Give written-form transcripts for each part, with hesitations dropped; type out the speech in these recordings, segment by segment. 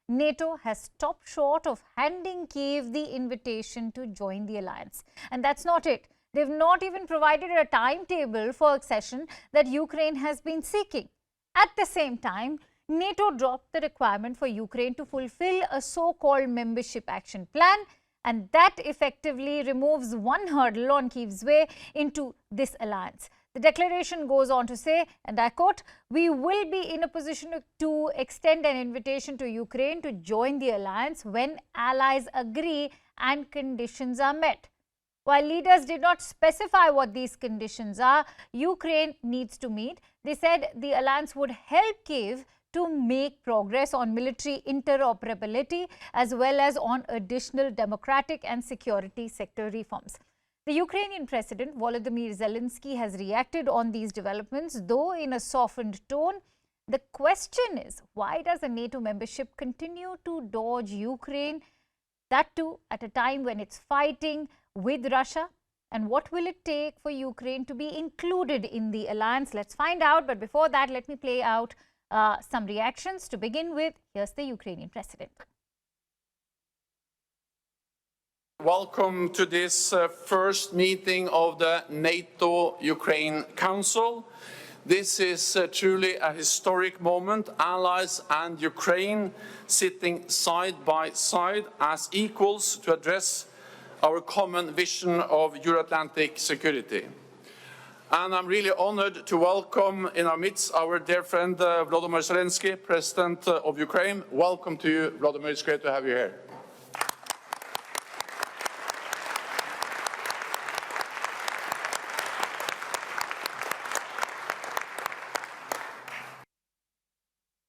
NATO has stopped short of handing Kyiv the invitation to join the alliance. And that's not it. They've not even provided a timetable for accession that Ukraine has been seeking. At the same time, NATO dropped the requirement for Ukraine to fulfill a so-called membership action plan, and that effectively removes one hurdle on Kyiv's way into this alliance. The declaration goes on to say, and I quote, "We will be in a position to extend an invitation to Ukraine to join the alliance when allies agree and conditions are met." While leaders did not specify what these conditions are, Ukraine needs to meet. They said the alliance would help Kyiv to make progress on military interoperability as well as on additional democratic and security sector reforms. The Ukrainian President Volodymyr Zelenskyy has reacted on these developments, though in a softened tone. The question is, why does a NATO membership continue to dodge Ukraine, that too at a time when it's fighting with Russia? And what will it take for Ukraine to be included in the alliance? Let's find out. But before that, let me play out some reactions. To begin with, here's the Ukrainian President. Welcome to this first meeting of the NATO-Ukraine Council. This is truly a historic moment, allies and Ukraine sitting side by side as equals to address our common vision of Euro-Atlantic security. And I'm really honored to welcome in our midst our dear friend Volodymyr Zelenskyy, President of Ukraine. Welcome to you, Volodymyr. It's great to have you here.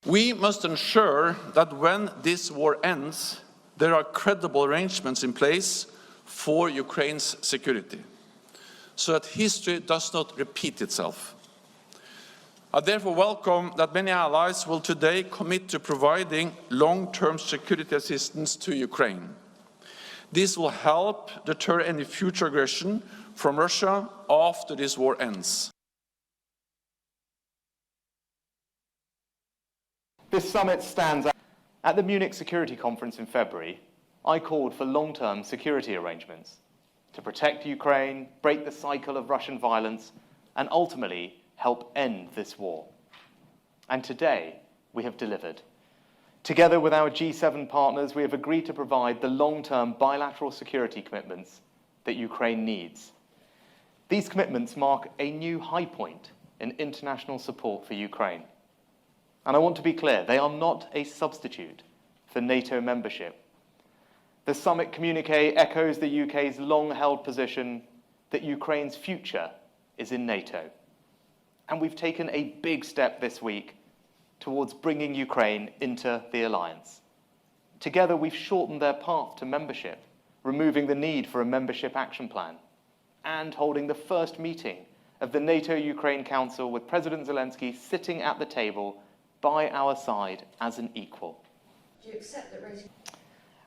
We must ensure that when this war ends, there are credible arrangements in place for Ukraine's security, so that history does not repeat itself. I therefore welcome that many allies will today commit to providing long-term security assistance to Ukraine. This will help deter any future aggression from Russia after this war ends. This summit stands out. At the Munich Security Conference in February, I called for long-term security arrangements to protect Ukraine, break the cycle of Russian violence, and ultimately help end this war. And today, we have delivered. Together with our G7 partners, we have agreed to provide the long-term bilateral security commitments that Ukraine needs. These commitments mark a new high point in international support for Ukraine. And I want to be clear, they are not a substitute for NATO membership. The summit communiqué echoes the UK's long-held position that Ukraine's future is in NATO. And we've taken a big step this week towards bringing Ukraine into the alliance. Together, we've shortened their path to membership, removing the need for a membership action plan, and holding the first meeting of the NATO-Ukraine Council with President Zelenskyy sitting at the table by our side as an equal. Do you accept that raising?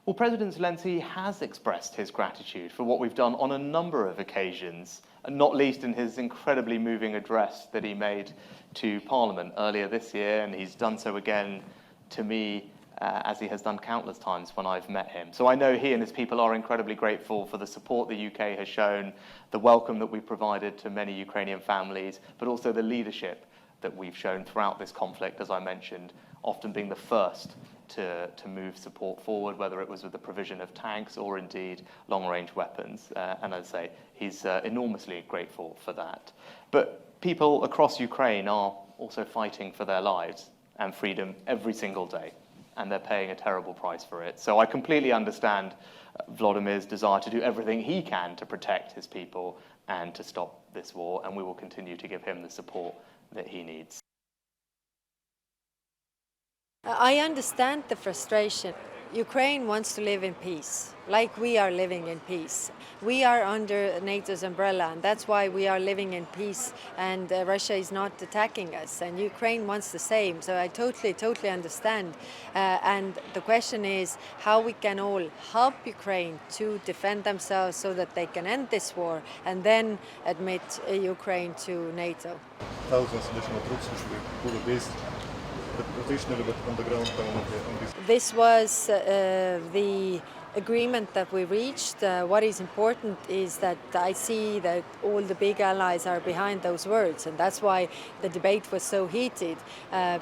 Well, President Zelenskyy has expressed his gratitude for what we've done on a number of occasions, and not least in his incredibly moving address that he made to Parliament earlier this year, and he's done so again to me as he has done countless times when I've met him. So I know he and his people are incredibly grateful for the support the UK has shown, the welcome that we've provided to many Ukrainian families, but also the leadership that we've shown throughout this conflict, as I mentioned, often being the first to move support forward, whether it was with the provision of tanks or indeed long-range weapons. And as I say, he's enormously grateful for that. But people across Ukraine are also fighting for their lives and freedom every single day, and they're paying a terrible price for it. So I completely understand Volodymyr's desire to do everything he can to protect his people and to stop this war, and we will continue to give him the support that he needs. I understand the frustration. Ukraine wants to live in peace, like we are living in peace. We are under NATO's umbrella, and that's why we are living in peace, and Russia is not attacking us, and Ukraine wants the same. So I totally understand. And the question is how we can all help Ukraine to defend themselves so that they can end this war and then admit Ukraine to NATO. Thousands of additional troops which we will be based This was the agreement that we reached. What is important is that I see that all the big allies are behind those words, and that's why the debate was so heated,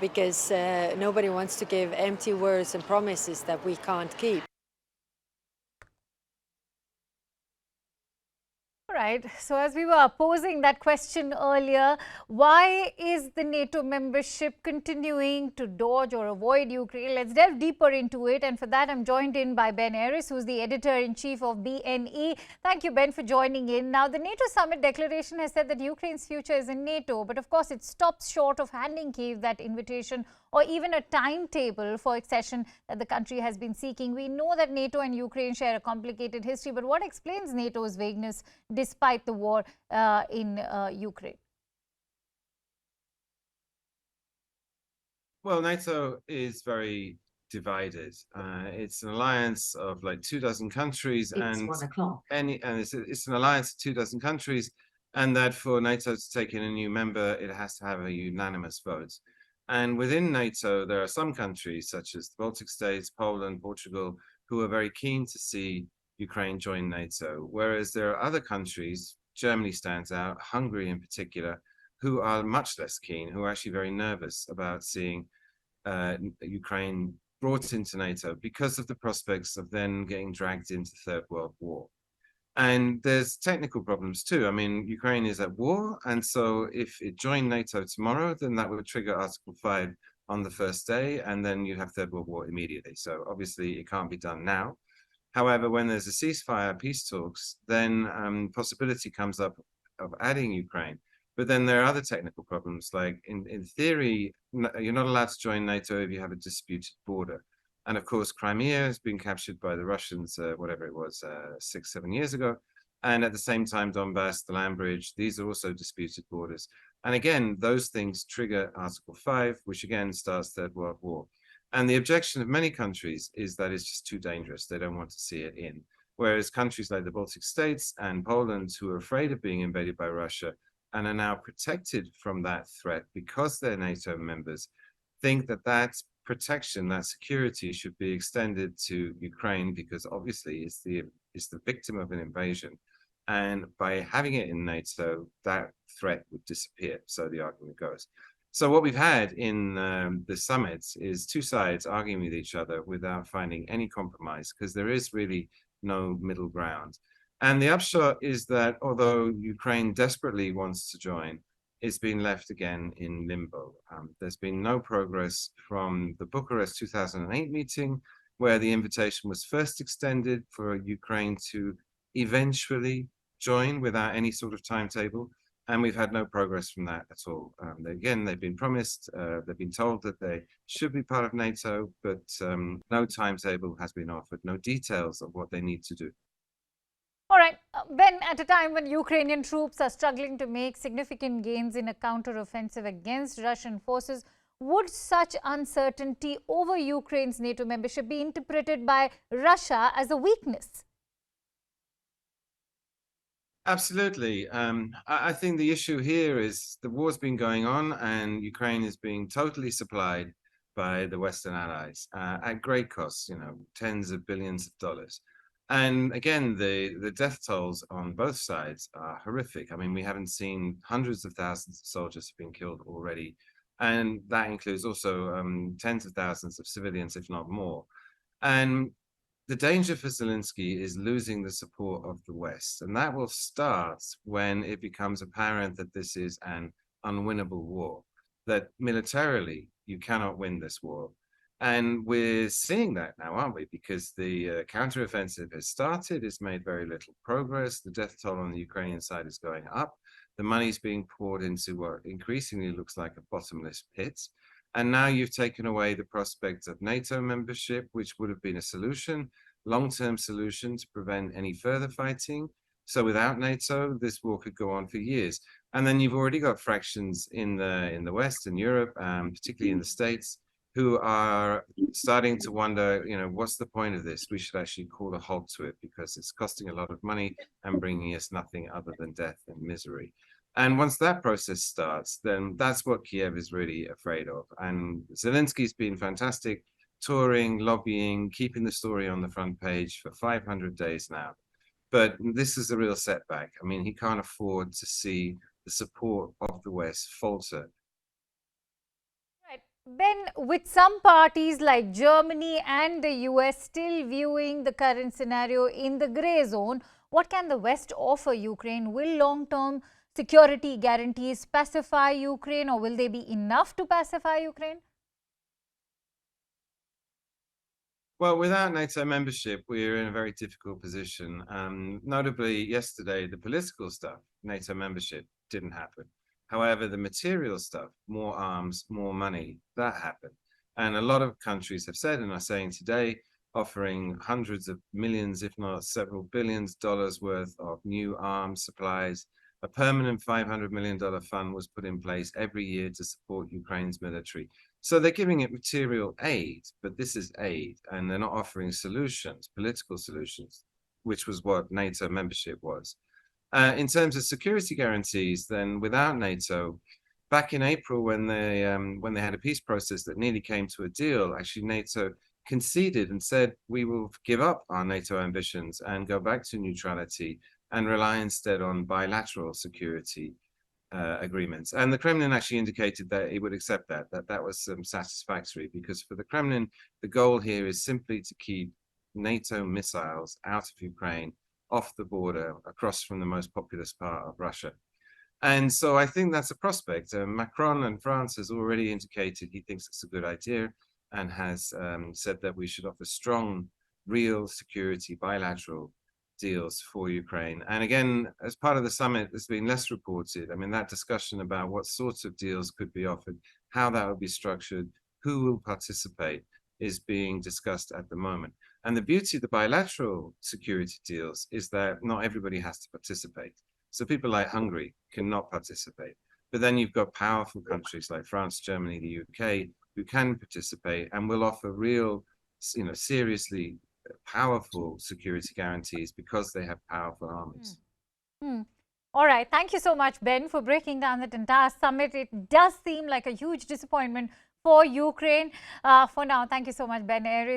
because nobody wants to give empty words and promises that we can't keep. Right. So as we were posing that question earlier, why is the NATO membership continuing to dodge or avoid Ukraine? Let's delve deeper into it. And for that, I'm joined in by Ben Aris, who's the editor-in-chief of BNE. Thank you, Ben, for joining in. Now, the NATO summit declaration has said that Ukraine's future is in NATO. But of course, it stops short of handing Kyiv that invitation or even a timetable for accession that the country has been seeking. We know that NATO and Ukraine share a complicated history, but what explains NATO's vagueness despite the war in Ukraine? Well, NATO is very divided. It's an alliance of like 24 countries, and it's an alliance of 24 countries, and that for NATO to take in a new member, it has to have a unanimous vote. And within NATO, there are some countries, such as the Baltic states, Poland, Portugal, who are very keen to see Ukraine join NATO, whereas there are other countries, Germany stands out, Hungary in particular, who are much less keen, who are actually very nervous about seeing Ukraine brought into NATO because of the prospects of then getting dragged into the Third World War. And there's technical problems too. I mean, Ukraine is at war, and so if it joined NATO tomorrow, then that would trigger Article 5 on the first day, and then you have Third World War immediately. So obviously it can't be done now. However, when there's a ceasefire, peace talks, then possibility comes up of adding Ukraine. But then there are other technical problems, like in theory, you're not allowed to join NATO if you have a disputed border. And of course, Crimea has been captured by the Russians, whatever it was, 6, 7 years ago. And at the same time, Donbass, the land bridge, these are also disputed borders. And again, those things trigger Article 5, which again starts Third World War. And the objection of many countries is that it's just too dangerous. They don't want to see it in. Whereas countries like the Baltic states and Poland, who are afraid of being invaded by Russia and are now protected from that threat because they're NATO members, think that that protection, that security should be extended to Ukraine, because obviously it's the victim of an invasion. And by having it in NATO, that threat would disappear, so the argument goes. So what we've had in the summits is two sides arguing with each other without finding any compromise, because there is really no middle ground. And the upshot is that although Ukraine desperately wants to join, it's been left again in limbo. There's been no progress from the Bucharest 2008 meeting, where the invitation was first extended for Ukraine to eventually join without any sort of timetable. And we've had no progress from that at all. Again, they've been promised, they've been told that they should be part of NATO, but no timetable has been offered, no details of what they need to do. All right, Ben, at a time when Ukrainian troops are struggling to make significant gains in a counter-offensive against Russian forces, would such uncertainty over Ukraine's NATO membership be interpreted by Russia as a weakness? Absolutely. I think the issue here is the war's been going on and Ukraine is being totally supplied by the Western allies at great costs, tens of billions of dollars. And again, the death tolls on both sides are horrific. I mean, we haven't seen hundreds of thousands of soldiers have been killed already. And that includes also tens of thousands of civilians, if not more. And the danger for Zelenskyy is losing the support of the West. And that will start when it becomes apparent that this is an unwinnable war, that militarily you cannot win this war. And we're seeing that now, aren't we? Because the counteroffensive has started, it's made very little progress. The death toll on the Ukrainian side is going up. The money's being poured into what increasingly looks like a bottomless pit. And now you've taken away the prospect of NATO membership, which would have been a solution, long-term solution to prevent any further fighting. So without NATO, this war could go on for years. And then you've already got fractions in the West and Europe, particularly in the States, who are starting to wonder, what's the point of this? We should actually call a halt to it because it's costing a lot of money and bringing us nothing other than death and misery. And once that process starts, then that's what Kiev is really afraid of. And Zelensky's been fantastic, touring, lobbying, keeping the story on the front page for 500 days now. But this is a real setback. I mean, he can't afford to see the support of the West falter. Right. Ben, with some parties like Germany and the US still viewing the current scenario in the grey zone, what can the West offer Ukraine? Will long-term security guarantees pacify Ukraine, or will they be enough to pacify Ukraine? Well, without NATO membership, we're in a very difficult position. Notably, yesterday, the political stuff, NATO membership, didn't happen. However, the material stuff, more arms, more money, that happened. And a lot of countries have said and are saying today, offering hundreds of millions, if not several billions dollars worth of new arms supplies. A permanent $500 million fund was put in place every year to support Ukraine's military. So they're giving it material aid, but this is aid, and they're not offering solutions, political solutions, which was what NATO membership was. In terms of security guarantees, then without NATO, back in April when they had a peace process that nearly came to a deal, actually NATO conceded and said we will give up our NATO ambitions and go back to neutrality and rely instead on bilateral security agreements. And the Kremlin actually indicated that it would accept that was satisfactory, because for the Kremlin, the goal here is simply to keep NATO missiles out of Ukraine, off the border, across from the most populous part of Russia. And so I think that's a prospect. Macron in France has already indicated he thinks it's a good idea and has said that we should offer strong, real security, bilateral deals for Ukraine. And again, as part of the summit, there's been less reported. I mean, that discussion about what sorts of deals could be offered, how that would be structured, who will participate, is being discussed at the moment. And the beauty of the bilateral security deals is that not everybody has to participate. So people like Hungary cannot participate. But then you've got powerful countries like France, Germany, the UK, who can participate and will offer real, seriously powerful security guarantees because they have powerful armies. All right. Thank you so much, Ben, for breaking down that entire summit. It does seem like a huge disappointment for Ukraine. For now, thank you so much, Ben Ayres.